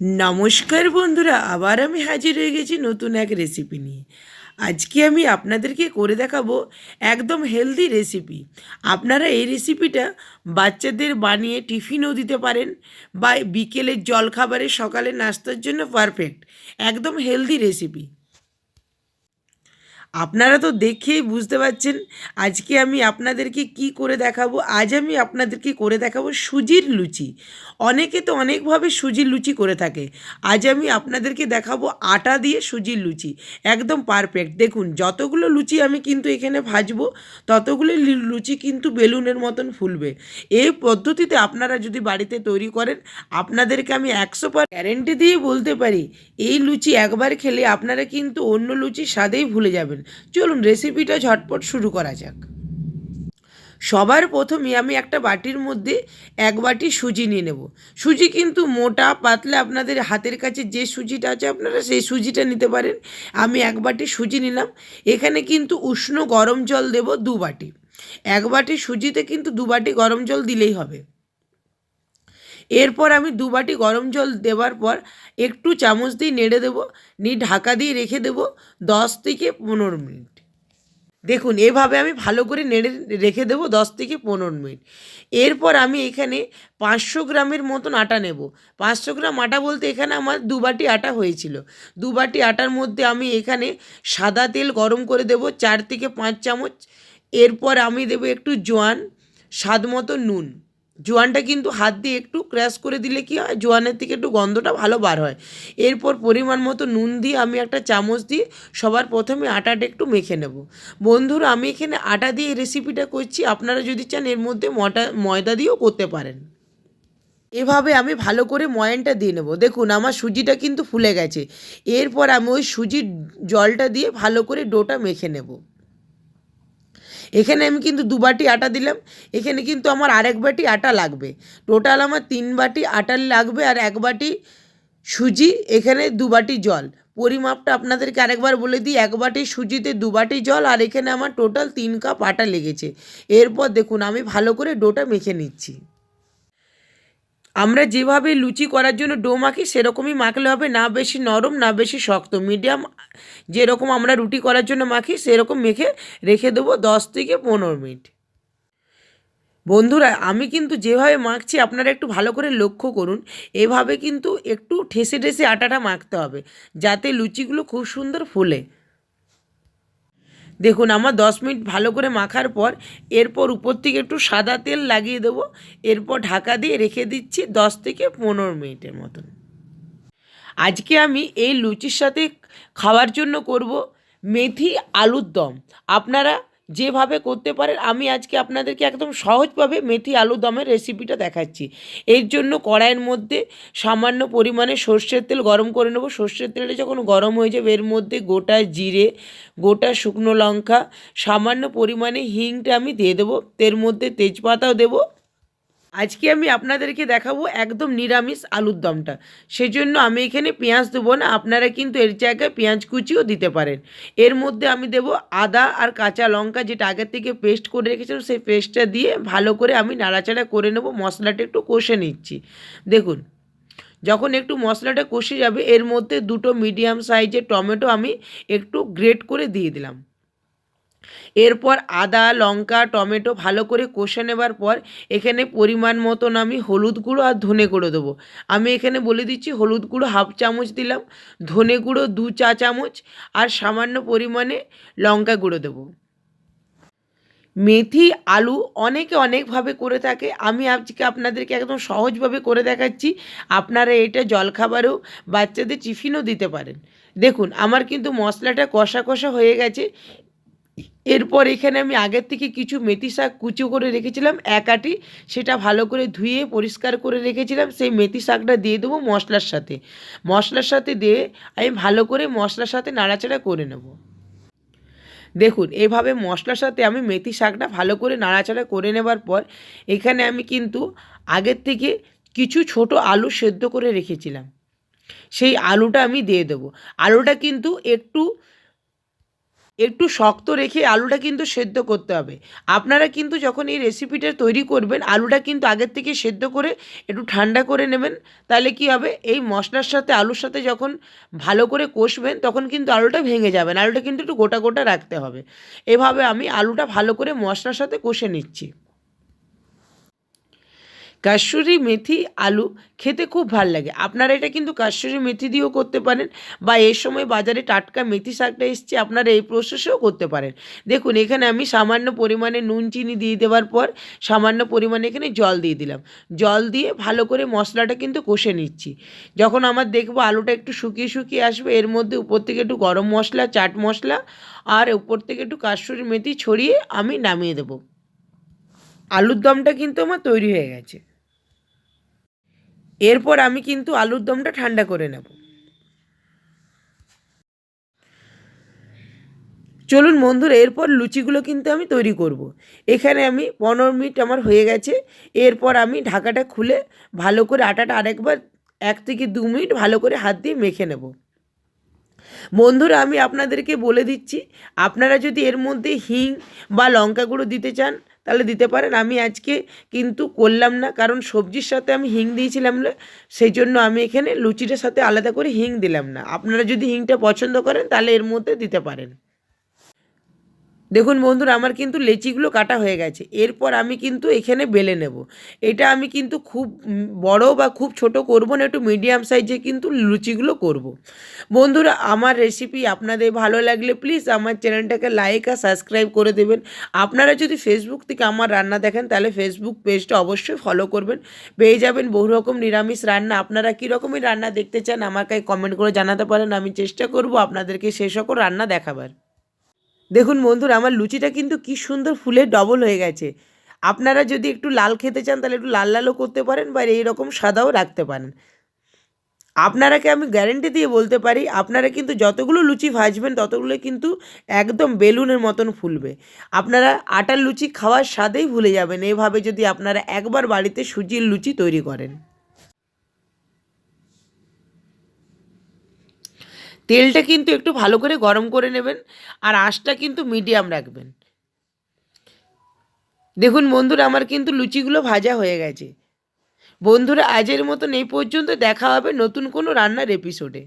নমস্কার বন্ধুরা, আবার আমি হাজির হয়ে গেছি নতুন এক রেসিপি নিয়ে। আজকে আমি আপনাদেরকে করে দেখাবো একদম হেলদি রেসিপি। আপনারা এই রেসিপিটা বাচ্চাদের বানিয়ে টিফিনও দিতে পারেন বা বিকেলের জলখাবারে সকালে নাস্তার জন্য পারফেক্ট। একদম হেলদি রেসিপি। আপনারা তো দেখেই বুঝতে পারছেন আজকে আমি আপনাদেরকে কি করে দেখাবো। আজ আমি আপনাদেরকে করে দেখাবো সুজির লুচি। অনেকে তো অনেকভাবে সুজির লুচি করে থাকে। আজ আমি আপনাদেরকে দেখাবো আটা দিয়ে সুজির লুচি। একদম পারফেক্ট। দেখুন, যতগুলো লুচি আমি কিন্তু এখানে ভাজবো ততগুলো লুচি কিন্তু বেলুনের মতন ফুলবে। এই পদ্ধতিতে আপনারা যদি বাড়িতে তৈরি করেন, আপনাদেরকে আমি 100% গ্যারেন্টি দিয়ে বলতে পারি এই লুচি একবার খেলে আপনারা কিন্তু অন্য লুচির স্বাদেই ভুলে যাবেন। চলুন রেসিপিটা ঝটপট শুরু করা যাক। সবার প্রথমে আমি একটা বাটির মধ্যে 1 বাটি সুজি নিয়ে নেব। সুজি কিন্তু মোটা পাতলা আপনাদের হাতের কাছে যে সুজিটা আছে আপনারা সেই সুজিটা নিতে পারেন। আমি 1 বাটি সুজি নিলাম। এখানে কিন্তু উষ্ণ গরম জল দেব 2 বাটি। 1 বাটি সুজিতে কিন্তু 2 বাটি গরম জল দিলেই হবে। এরপর আমি 2 বাটি গরম জল দেওয়ার পর একটু চামচ দিয়ে নেড়ে দেবো, নিয়ে ঢাকা দিয়ে রেখে দেবো 10 থেকে 15 মিনিট। দেখুন, এভাবে আমি ভালো করে নেড়ে রেখে দেবো 10 থেকে 15 মিনিট। এরপর আমি এখানে 500 গ্রামের মতন আটা নেব। 500 গ্রাম আটা বলতে এখানে আমার 2 বাটি আটা হয়েছিল। 2 বাটি আটার মধ্যে আমি এখানে সাদা তেল গরম করে দেবো 4 থেকে 5 চামচ। এরপর আমি দেবো একটু জোয়ান, স্বাদ মতো নুন। জোয়ানটা কিন্তু হাত দিয়ে একটু ক্র্যাশ করে দিলে কি হয়, জোয়ানের থেকে একটু গন্ধটা ভালো বার হয়। এরপর পরিমাণ মতো নুন দিয়ে আমি একটা চামচ দিয়ে সবার প্রথমে আটাটা একটু মেখে নেব। বন্ধুরা, আমি এখানে আটা দিয়ে রেসিপিটা করছি, আপনারা যদি চান এর মধ্যে ময়দা দিয়েও করতে পারেন। এভাবে আমি ভালো করে ময়ানটা দিয়ে নেব। দেখুন, আমার সুজিটা কিন্তু ফুলে গেছে। এরপর আমি ওই সুজির জলটা দিয়ে ভালো করে ডোটা মেখে নেব। এখানে আমি কিন্তু 2 বাটি আটা দিলাম। এখানে কিন্তু আমার আরেক বাটি আটা লাগবে। টোটাল আমার 3 বাটি আটা লাগবে আর 1 বাটি সুজি, এখানে 2 বাটি জল। পরিমাপটা আপনাদেরকে আরেকবার বলে দিই, 1 বাটি সুজিতে 2 বাটি জল আর এখানে আমার টোটাল 3 কাপ আটা লেগেছে। এরপর দেখুন আমি ভালো করে ডোটা মেখে নিচ্ছি। আমরা যেভাবে লুচি করার জন্য ডো মাখি সেরকমই মাখলে হবে, না বেশি নরম না বেশি শক্ত, মিডিয়াম যেরকম আমরা রুটি করার জন্য মাখি সেরকম মেখে রেখে দেবো 10 থেকে 15 মিনিট। বন্ধুরা, আমি কিন্তু যেভাবে মাখছি আপনারা একটু ভালো করে লক্ষ্য করুন। এভাবে কিন্তু একটু ঠেসে ঠেসে আটাটা মাখতে হবে যাতে লুচিগুলো খুব সুন্দর ফোলে। দেখুন, আমার 10 মিনিট ভালো করে মাখার পর এরপর উপর থেকে একটু সাদা তেল লাগিয়ে দেবো। এরপর ঢাকা দিয়ে রেখে দিচ্ছি 10 থেকে 15 মিনিটের মতন। আজকে আমি এই লুচির সাথে খাওয়ার জন্য করব মেথি আলুর দম। আপনারা যেভাবে করতে পারেন, আমি আজকে আপনাদেরকে একদম সহজভাবে মেথি আলুর দমের রেসিপিটা দেখাচ্ছি। এর জন্য কড়াইয়ের মধ্যে সামান্য পরিমাণে সর্ষের তেল গরম করে নেব। সর্ষের তেলটা যখন গরম হয়ে যাবে এর মধ্যে গোটা জিরে, গোটা শুকনো লঙ্কা, সামান্য পরিমাণে হিংটা আমি দিয়ে দেবো। এর মধ্যে তেজপাতাও দেবো। আজকে আমি আপনাদেরকে দেখাবো একদম নিরামিষ আলুর দমটা। সেজন্য আমি এখানে পেঁয়াজ দেবো না, আপনারা কিন্তু এর জায়গায় পেঁয়াজ কুচিও দিতে পারেন। এর মধ্যে আমি দেবো আদা আর কাঁচা লঙ্কা, যেটা আগের থেকে পেস্ট করে রেখেছিলাম সেই পেস্টটা দিয়ে ভালো করে আমি নাড়াচাড়া করে নেব। মশলাটা একটু কষে নিচ্ছি। দেখুন, যখন একটু মশলাটা কষে যাবে এর মধ্যে 2 মিডিয়াম সাইজের টমেটো আমি একটু গ্রেট করে দিয়ে দিলাম। এরপর আদা লঙ্কা টমেটো ভালো করে কষে নেবার পর এখানে পরিমাণ মতন আমি হলুদ গুঁড়ো আর ধনে গুঁড়ো দেবো। আমি এখানে বলে দিচ্ছি, হলুদ গুঁড়ো 1/2 চামচ দিলাম, ধনে গুঁড়ো 2 চা চামচ আর সামান্য পরিমাণে লঙ্কা গুঁড়ো দেবো। মেথি আলু অনেকে অনেকভাবে করে থাকে, আমি আজকে আপনাদেরকে একদম সহজভাবে করে দেখাচ্ছি। আপনারা এটা জলখাবারেও বাচ্চাদের টিফিনও দিতে পারেন। দেখুন, আমার কিন্তু মশলাটা কষা কষা হয়ে গেছে। এরপর এখানে আমি আগের থেকে কিছু মেথি শাক কুচো করে রেখেছিলাম 1 আটি, সেটা ভালো করে ধুয়ে পরিষ্কার করে রেখেছিলাম। সেই মেথি শাকটা দিয়ে দেবো মশলার সাথে। মশলার সাথে দিয়ে আমি ভালো করে মশলার সাথে নাড়াচাড়া করে নেব। দেখুন, এভাবে মশলার সাথে আমি মেথি শাকটা ভালো করে নাড়াচাড়া করে নেবার পর এখানে আমি কিন্তু আগের থেকে কিছু ছোট আলু সেদ্ধ করে রেখেছিলাম, সেই আলুটা আমি দিয়ে দেবো। আলুটা কিন্তু একটু একটু শক্ত রেখে আলুটা কিন্তু সেদ্ধ করতে হবে। আপনারা কিন্তু যখন এই রেসিপিটা তৈরি করবেন আলুটা কিন্তু আগের থেকে সেদ্ধ করে একটু ঠান্ডা করে নেবেন। তাহলে কি হবে, এই মশলার সাথে আলুর সাথে যখন ভালো করে কষবেন তখন কিন্তু আলুটা ভেঙে যাবে না, আলুটা কিন্তু একটু গোটা গোটা রাখতে হবে। এভাবে আমি আলুটা ভালো করে মশলার সাথে কষে নিচ্ছি। কাসুরি মেথি আলু খেতে খুব ভাল লাগে। আপনারা এটা কিন্তু কাসুরি মেথি দিয়েও করতে পারেন, বা এই সময় বাজারে টাটকা মেথি শাকটা এসছে, আপনারা এই প্রসেসেও করতে পারেন। দেখুন এখানে আমি সামান্য পরিমাণে নুন চিনি দিয়ে দেওয়ার পর সামান্য পরিমাণে এখানে জল দিয়ে দিলাম। জল দিয়ে ভালো করে মশলাটা কিন্তু কষে নিচ্ছি। যখন আমার দেখবো আলুটা একটু শুকিয়ে শুকিয়ে আসবে, এর মধ্যে উপর থেকে একটু গরম মশলা, চাট মশলা আর উপর থেকে একটু কাসুরি মেথি ছড়িয়ে আমি নামিয়ে দেবো। আলুর দমটা কিন্তু আমার তৈরি হয়ে গেছে। এরপর আমি কিন্তু আলুর দমটা ঠান্ডা করে নেব। চলুন বন্ধুরা, এরপর লুচিগুলো কিন্তু আমি তৈরি করব। এখানে আমি 15 মিনিট আমার হয়ে গেছে। এরপর আমি ঢাকাটা খুলে ভালো করে আটাটা আরেকবার 1 থেকে 2 মিনিট ভালো করে হাত দিয়ে মেখে নেব। বন্ধুরা আমি আপনাদেরকে বলে দিচ্ছি, আপনারা যদি এর মধ্যে হিং বা লঙ্কা গুঁড়ো দিতে চান তাহলে দিতে পারেন। আমি আজকে কিন্তু করলাম না, কারণ সবজির সাথে আমি হিং দিয়েছিলাম, সেই জন্য আমি এখানে লুচিটার সাথে আলাদা করে হিং দিলাম না। আপনারা যদি হিংটা পছন্দ করেন তাহলে এর মধ্যে দিতে পারেন। দেখুন বন্ধুরা আমার কিন্তু লেচিগুলো কাটা হয়ে গেছে। এরপর আমি কিন্তু এখানে বেলে নেব। এটা আমি কিন্তু খুব বড় বা খুব ছোট করব না, একটু মিডিয়াম সাইজে কিন্তু লুচিগুলো করব। বন্ধুরা আমার রেসিপি আপনাদের ভালো লাগলে প্লিজ আমার চ্যানেলটাকে লাইক আর সাবস্ক্রাইব করে দেবেন। আপনারা যদি ফেসবুক থেকে আমার রান্না দেখেন তাহলে ফেসবুক পেজটা অবশ্যই ফলো করবেন, পেয়ে যাবেন বহু রকম নিরামিষ রান্না। আপনারা কী রকমের রান্না দেখতে চান আমাকে কমেন্ট করে জানাতে পারেন, আমি চেষ্টা করব আপনাদেরকে সেই সকল রান্না দেখাবার। দেখুন বন্ধুরা আমার লুচিটা কিন্তু কি সুন্দর ফুলে ডবল হয়ে গেছে। আপনারা যদি একটু লাল খেতে চান তাহলে একটু লাল লালও করতে পারেন, বা এইরকম সাদাও রাখতে পারেন। আপনারাকে আমি গ্যারেন্টি দিয়ে বলতে পারি আপনারা কিন্তু যতগুলো লুচি ভাজবেন ততগুলো কিন্তু একদম বেলুনের মতন ফুলবে। আপনারা আটার লুচি খাওয়ার স্বাদেই ভুলে যাবেন এভাবে যদি আপনারা একবার বাড়িতে সুজির লুচি তৈরি করেন। তেলটা কিন্তু একটু ভালো করে গরম করে নেবেন, আর আঁচটা কিন্তু মিডিয়াম রাখবেন। দেখুন বন্ধুরা আমার কিন্তু লুচিগুলো ভাজা হয়ে গেছে। বন্ধুরা আজের মতন এই পর্যন্ত, দেখা হবে নতুন কোনো রান্নার এপিসোডে।